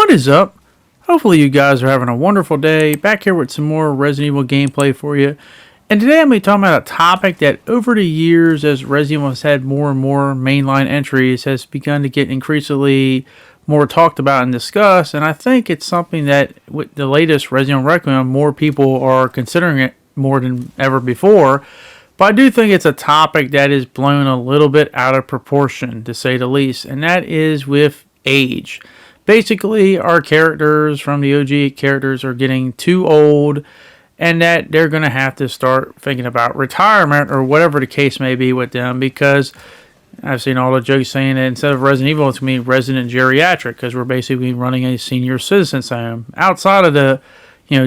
What is up? Hopefully you guys are having a wonderful day. Back here with some more Resident Evil gameplay for you. And today I'm going to be talking about a topic that over the years, as Resident Evil has had more and more mainline entries, has begun to get increasingly more talked about and discussed. And I think it's something that with the latest Resident Evil Requiem, more people are considering it more than ever before. But I do think it's a topic that is blown a little bit out of proportion, to say the least. And that is with age. Basically, our characters from the OG characters are getting too old, and that they're going to have to start thinking about retirement or whatever the case may be with them, because I've seen all the jokes saying that instead of Resident Evil, it's going to be Resident Geriatric, because we're basically running a senior citizens home. Outside of the,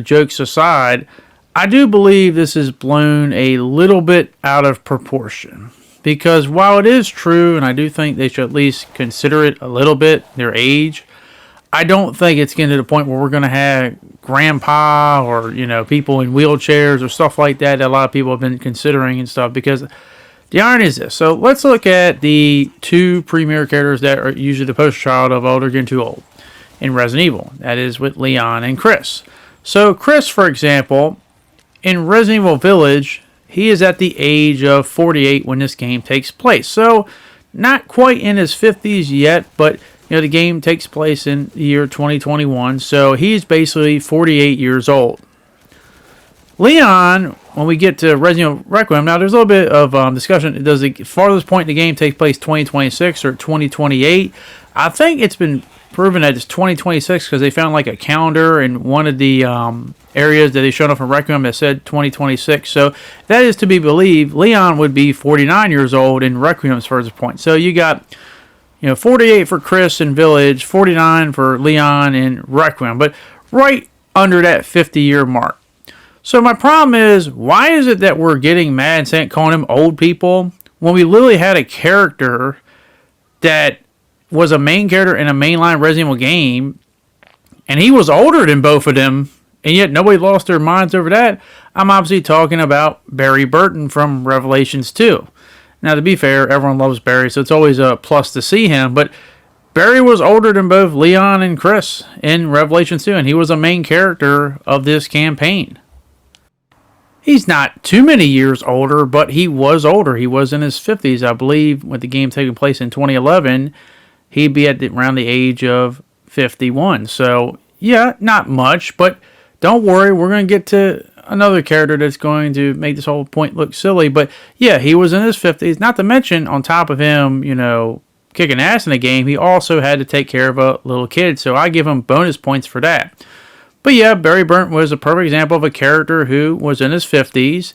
jokes aside, I do believe this is blown a little bit out of proportion. Because while it is true, and I do think they should at least consider it a little bit, their age, I don't think it's getting to the point where we're going to have grandpa or, people in wheelchairs or stuff like that a lot of people have been considering and stuff, because the irony is this. So let's look at the two premier characters that are usually the poster child of, they're getting too old in Resident Evil. That is with Leon and Chris. So Chris, for example, in Resident Evil Village, he is at the age of 48 when this game takes place. So not quite in his 50s yet, but the game takes place in the year 2021, so he's basically 48 years old. Leon, when we get to Resident Evil Requiem, now there's a little bit of discussion. Does the farthest point in the game take place 2026 or 2028? I think it's been proven that it's 2026 because they found like a calendar in one of the areas that they showed up in Requiem that said 2026. So that is to be believed. Leon would be 49 years old in Requiem's furthest point. So you got 48 for Chris in Village, 49 for Leon in Requiem, but right under that 50-year mark. So my problem is, why is it that we're getting mad and saying, calling them old people when we literally had a character that was a main character in a mainline Resident Evil game, and he was older than both of them, and yet nobody lost their minds over that? I'm obviously talking about Barry Burton from Revelations 2. Now, to be fair, everyone loves Barry, so it's always a plus to see him. But Barry was older than both Leon and Chris in Revelation 2, and he was a main character of this campaign. He's not too many years older, but he was older. He was in his 50s, I believe, with the game taking place in 2011. He'd be at around the age of 51. So, yeah, not much, but don't worry, we're going to get to another character that's going to make this whole point look silly. But yeah, he was in his 50s. Not to mention, on top of him, kicking ass in the game, he also had to take care of a little kid. So I give him bonus points for that. But yeah, Barry Burton was a perfect example of a character who was in his 50s.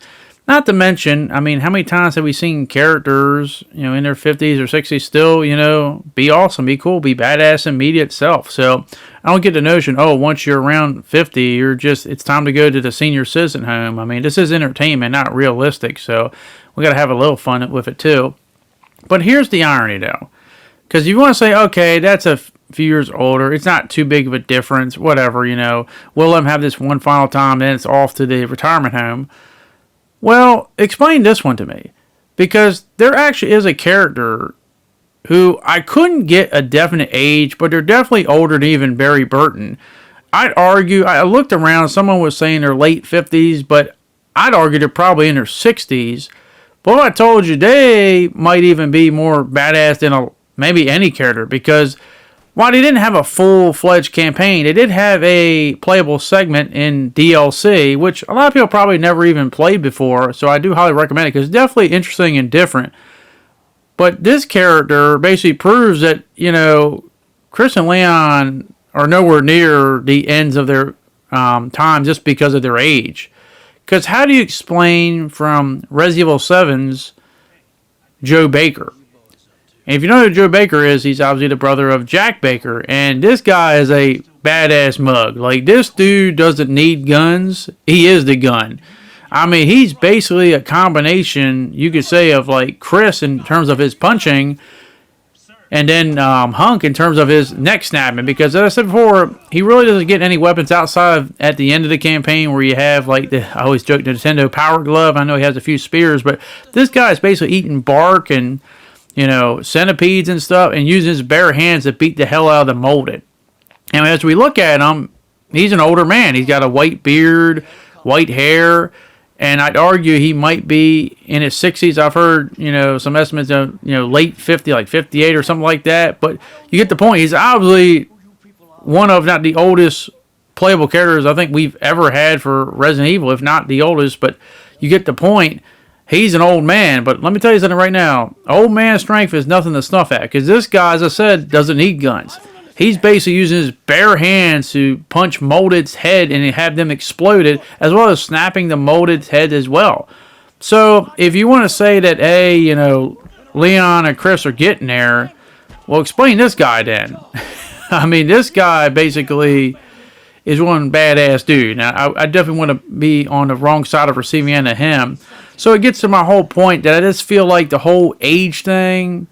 Not to mention, how many times have we seen characters, in their 50s or 60s still, be awesome, be cool, be badass in media itself. So I don't get the notion, once you're around 50, it's time to go to the senior citizen home. This is entertainment, not realistic. So we got to have a little fun with it too. But here's the irony though. Because if you want to say, okay, that's a few years older, it's not too big of a difference, whatever, we'll let him have this one final time, then it's off to the retirement home. Well, explain this one to me, because there actually is a character who I couldn't get a definite age, but they're definitely older than even Barry Burton. I'd argue, I looked around, someone was saying they're late 50s, but I'd argue they're probably in their 60s. But what I told you, they might even be more badass than maybe any character, because while they didn't have a full-fledged campaign, they did have a playable segment in DLC, which a lot of people probably never even played before, so I do highly recommend it, because it's definitely interesting and different. But this character basically proves that, Chris and Leon are nowhere near the ends of their time just because of their age. Because how do you explain from Resident Evil 7's Joe Baker? And if you know who Joe Baker is, he's obviously the brother of Jack Baker. And this guy is a badass mug. Like, this dude doesn't need guns. He is the gun. He's basically a combination, you could say, of like Chris in terms of his punching, and then Hunk in terms of his neck snapping. Because as I said before, he really doesn't get any weapons outside of at the end of the campaign where you have like I always joke, the Nintendo Power Glove. I know he has a few spears, but this guy is basically eating bark and centipedes and stuff, and using his bare hands to beat the hell out of the molded. And as we look at him, he's an older man. He's got a white beard, white hair, and I'd argue he might be in his 60s. I've heard, some estimates of, late 50, like 58 or something like that. But you get the point. He's obviously one of, not the oldest playable characters I think we've ever had for Resident Evil, if not the oldest. But you get the point. He's an old man, but let me tell you something right now. Old man strength is nothing to snuff at, because this guy, as I said, doesn't need guns. He's basically using his bare hands to punch Molded's head and have them exploded, as well as snapping the Molded's head as well. So if you want to say that, hey, Leon and Chris are getting there, well, explain this guy then. I mean, this guy basically is one badass dude. Now, I definitely want to be on the wrong side of receiving end of him. So it gets to my whole point that I just feel like the whole age thing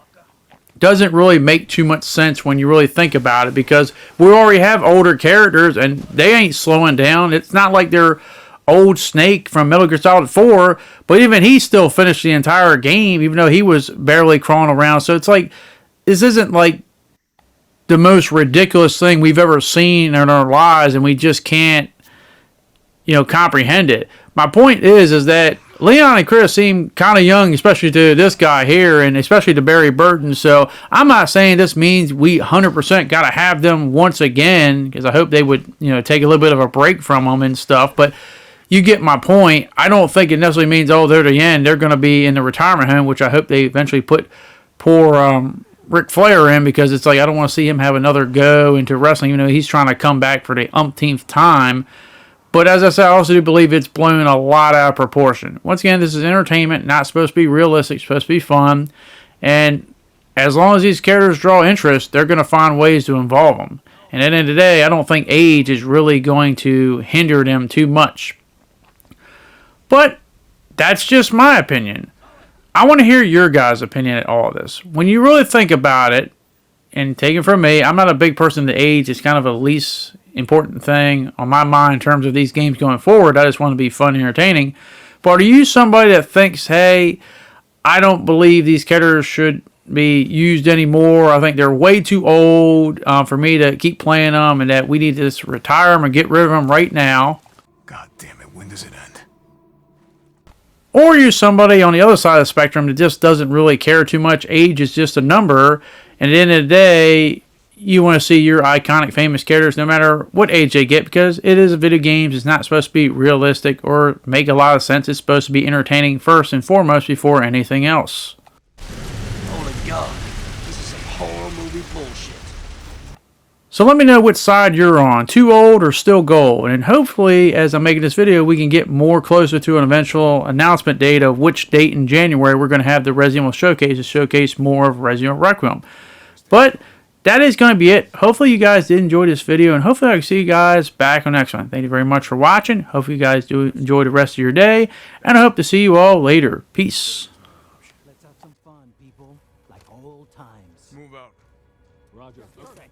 doesn't really make too much sense when you really think about it, because we already have older characters and they ain't slowing down. It's not like they're old Snake from Metal Gear Solid 4, but even he still finished the entire game, even though he was barely crawling around. So it's like, this isn't like the most ridiculous thing we've ever seen in our lives, and we just can't, comprehend it. My point is that Leon and Chris seem kind of young, especially to this guy here, and especially to Barry Burton. So I'm not saying this means we 100% got to have them once again, because I hope they would, take a little bit of a break from them and stuff. But you get my point. I don't think it necessarily means, they're the end. They're going to be in the retirement home, which I hope they eventually put poor Ric Flair in, because it's like I don't want to see him have another go into wrestling. He's trying to come back for the umpteenth time. But as I said, I also do believe it's blown a lot out of proportion. Once again, this is entertainment, not supposed to be realistic, supposed to be fun. And as long as these characters draw interest, they're going to find ways to involve them. And at the end of the day, I don't think age is really going to hinder them too much. But that's just my opinion. I want to hear your guys' opinion at all of this. When you really think about it, and take it from me, I'm not a big person to age. It's kind of a least important thing on my mind in terms of these games going forward. I just want to be fun and entertaining. But are you somebody that thinks, hey, I don't believe these characters should be used anymore. I think they're way too old for me to keep playing them, and that we need to just retire them and get rid of them right now? God damn it, when does it end? Or are you somebody on the other side of the spectrum that just doesn't really care too much? Age is just a number, and at the end of the day, you want to see your iconic, famous characters no matter what age they get, because it is a video game. It's not supposed to be realistic or make a lot of sense. It's supposed to be entertaining first and foremost before anything else. Oh my god, this is some horror movie bullshit. So let me know which side you're on, too old or still gold. And hopefully, as I'm making this video, we can get more closer to an eventual announcement date of which date in January we're going to have the Resident Evil Showcase to showcase more of Resident Evil Requiem. But that is going to be it. Hopefully you guys did enjoy this video, and hopefully I can see you guys back on the next one. Thank you very much for watching. Hopefully you guys do enjoy the rest of your day, and I hope to see you all later. Peace. Let's have some fun, people, like old times. Move out. Roger. Okay.